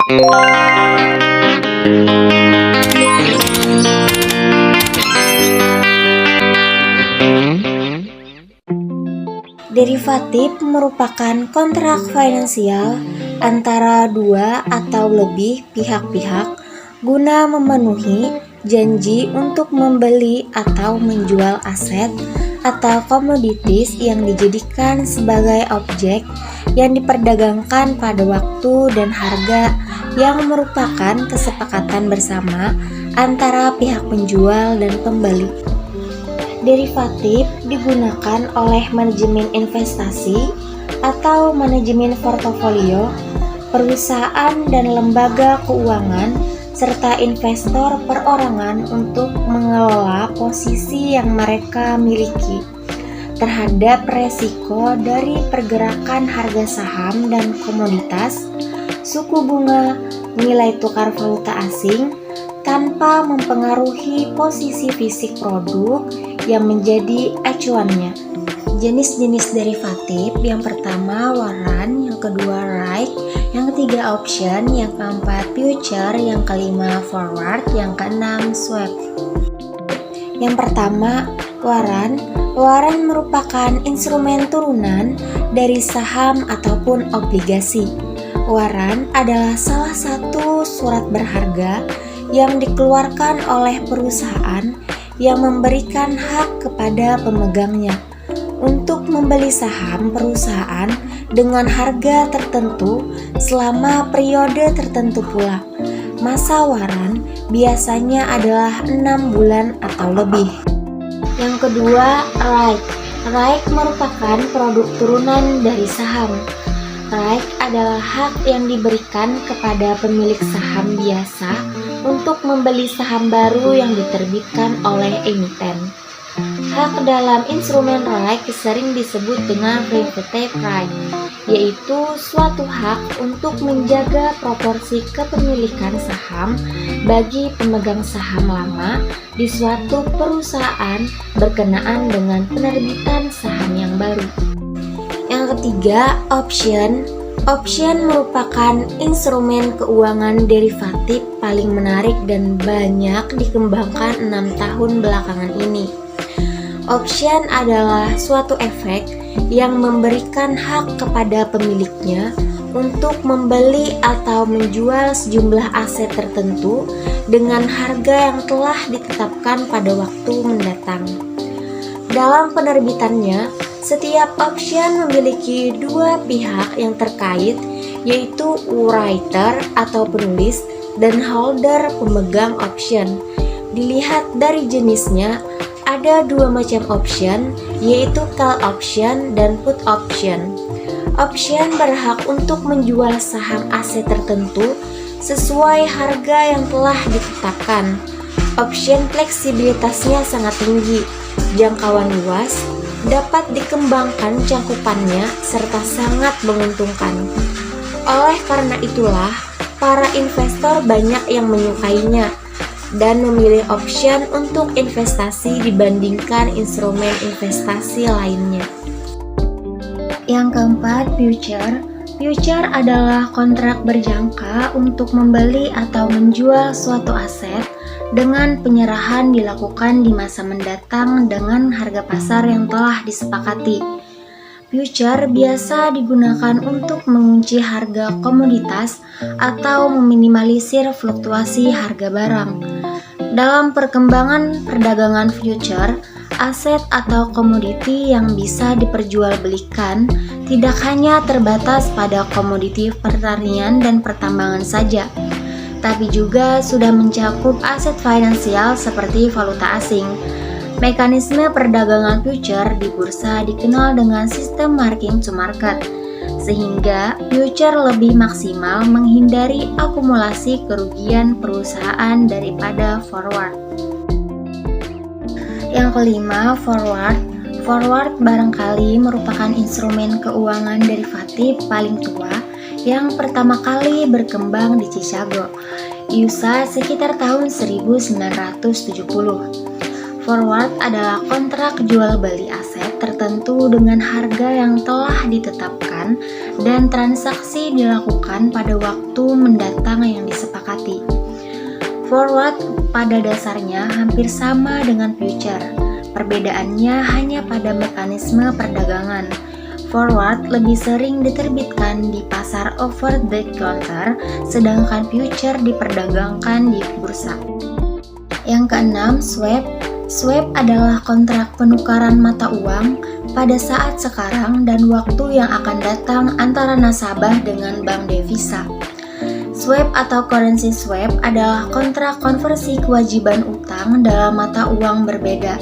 Derivatif merupakan kontrak finansial antara dua atau lebih pihak-pihak guna memenuhi janji untuk membeli atau menjual aset atau komoditis yang dijadikan sebagai objek yang diperdagangkan pada waktu dan harga yang merupakan kesepakatan bersama antara pihak penjual dan pembeli. Derivatif digunakan oleh manajemen investasi atau manajemen portofolio, perusahaan dan lembaga keuangan, serta investor perorangan untuk mengelola posisi yang mereka miliki terhadap resiko dari pergerakan harga saham dan komoditas, suku bunga, nilai tukar valuta asing, tanpa mempengaruhi posisi fisik produk yang menjadi acuannya. Jenis-jenis derivatif, yang pertama warrant, yang kedua right, yang ketiga option, yang keempat future, yang kelima forward, yang keenam swap. Yang pertama warrant. Warrant merupakan instrumen turunan dari saham ataupun obligasi. Warrant adalah salah satu surat berharga yang dikeluarkan oleh perusahaan yang memberikan hak kepada pemegangnya untuk membeli saham perusahaan dengan harga tertentu selama periode tertentu pula. Masa warrant biasanya adalah 6 bulan atau lebih. Yang kedua, right. Right merupakan produk turunan dari saham. Right adalah hak yang diberikan kepada pemilik saham biasa untuk membeli saham baru yang diterbitkan oleh emiten. Hak dalam instrumen right sering disebut dengan private right, yaitu suatu hak untuk menjaga proporsi kepemilikan saham bagi pemegang saham lama di suatu perusahaan berkenaan dengan penerbitan saham yang baru. Yang ketiga, option. Option merupakan instrumen keuangan derivatif paling menarik dan banyak dikembangkan 6 tahun belakangan ini. Option adalah suatu efek yang memberikan hak kepada pemiliknya untuk membeli atau menjual sejumlah aset tertentu dengan harga yang telah ditetapkan pada waktu mendatang. Dalam penerbitannya, setiap option memiliki dua pihak yang terkait, yaitu writer atau penulis dan holder pemegang option. Dilihat dari jenisnya, ada dua macam option, yaitu call option dan put option. Option berhak untuk menjual saham aset tertentu sesuai harga yang telah ditetapkan. Option fleksibilitasnya sangat tinggi, jangkauan luas, dapat dikembangkan cakupannya, serta sangat menguntungkan. Oleh karena itulah, para investor banyak yang menyukainya dan memilih option untuk investasi dibandingkan instrumen investasi lainnya. Yang keempat, future. Future adalah kontrak berjangka untuk membeli atau menjual suatu aset dengan penyerahan dilakukan di masa mendatang dengan harga pasar yang telah disepakati. Future biasa digunakan untuk mengunci harga komoditas atau meminimalisir fluktuasi harga barang. Dalam perkembangan perdagangan future, aset atau komoditi yang bisa diperjualbelikan tidak hanya terbatas pada komoditi pertanian dan pertambangan saja, tapi juga sudah mencakup aset finansial seperti valuta asing. Mekanisme perdagangan future di bursa dikenal dengan sistem marking to market, sehingga future lebih maksimal menghindari akumulasi kerugian perusahaan daripada forward. Yang kelima, forward. Forward barangkali merupakan instrumen keuangan derivatif paling tua yang pertama kali berkembang di Chicago, USA sekitar tahun 1970. Forward adalah kontrak jual beli aset tertentu dengan harga yang telah ditetapkan dilakukan dan transaksi dilakukan pada waktu mendatang yang disepakati. Forward pada dasarnya hampir sama dengan future. Perbedaannya hanya pada mekanisme perdagangan. Forward lebih sering diterbitkan di pasar over the counter, sedangkan future diperdagangkan di bursa. Yang keenam, swap. Swap adalah kontrak penukaran mata uang pada saat sekarang dan waktu yang akan datang antara nasabah dengan bank devisa. Swap atau currency swap adalah kontrak konversi kewajiban utang dalam mata uang berbeda.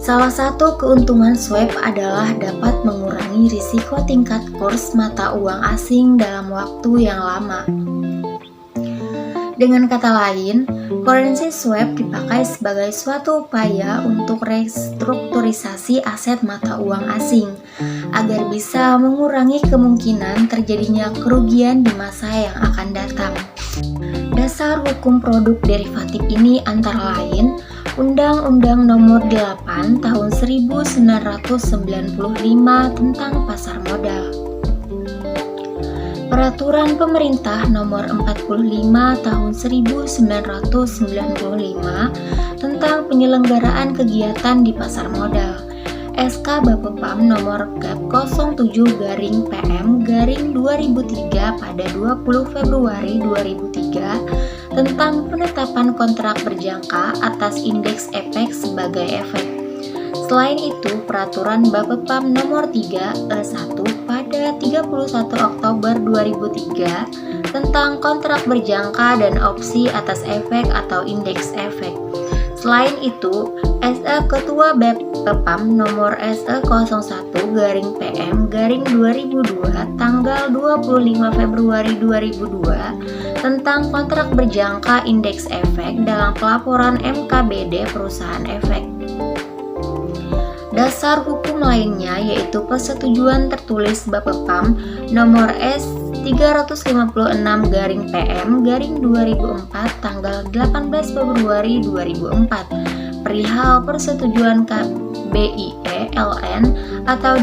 Salah satu keuntungan swap adalah dapat mengurangi risiko tingkat kurs mata uang asing dalam waktu yang lama. Dengan kata lain, currency swap dipakai sebagai suatu upaya untuk restrukturisasi aset mata uang asing, agar bisa mengurangi kemungkinan terjadinya kerugian di masa yang akan datang. Dasar hukum produk derivatif ini antara lain Undang-Undang Nomor 8 Tahun 1995 tentang Pasar Modal, Peraturan Pemerintah Nomor 45 Tahun 1995 tentang penyelenggaraan kegiatan di pasar modal, SK Bapepam Nomor 07/PM/2003 pada 20 Februari 2003 tentang penetapan kontrak berjangka atas indeks efek sebagai efek. Selain itu, Peraturan Bapepam Nomor 3/1 pada 31 Oktober 2003 tentang kontrak berjangka dan opsi atas efek atau indeks efek. Selain itu, SE Ketua Bapepam Nomor SE 01/PM/2002 tanggal 25 Februari 2002 tentang kontrak berjangka indeks efek dalam pelaporan MKBD perusahaan efek. Dasar hukum lainnya yaitu persetujuan tertulis Bapepam Nomor S356/PM/2004 tanggal 18 Februari 2004 perihal persetujuan KBIE LN atau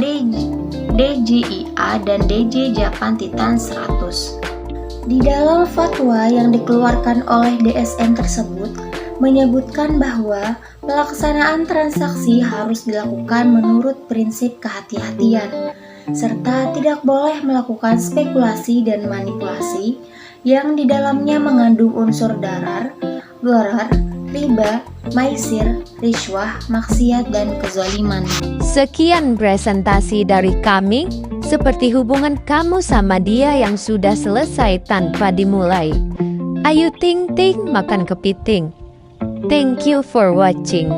DJIA dan DJ Japan Titan 100. Di dalam fatwa yang dikeluarkan oleh DSN tersebut menyebutkan bahwa pelaksanaan transaksi harus dilakukan menurut prinsip kehati-hatian, serta tidak boleh melakukan spekulasi dan manipulasi yang di dalamnya mengandung unsur darar, gharar, riba, maisir, riswah, maksiat, dan kezaliman. Sekian presentasi dari kami, seperti hubungan kamu sama dia yang sudah selesai tanpa dimulai. Ayo ting ting makan kepiting. Thank you for watching.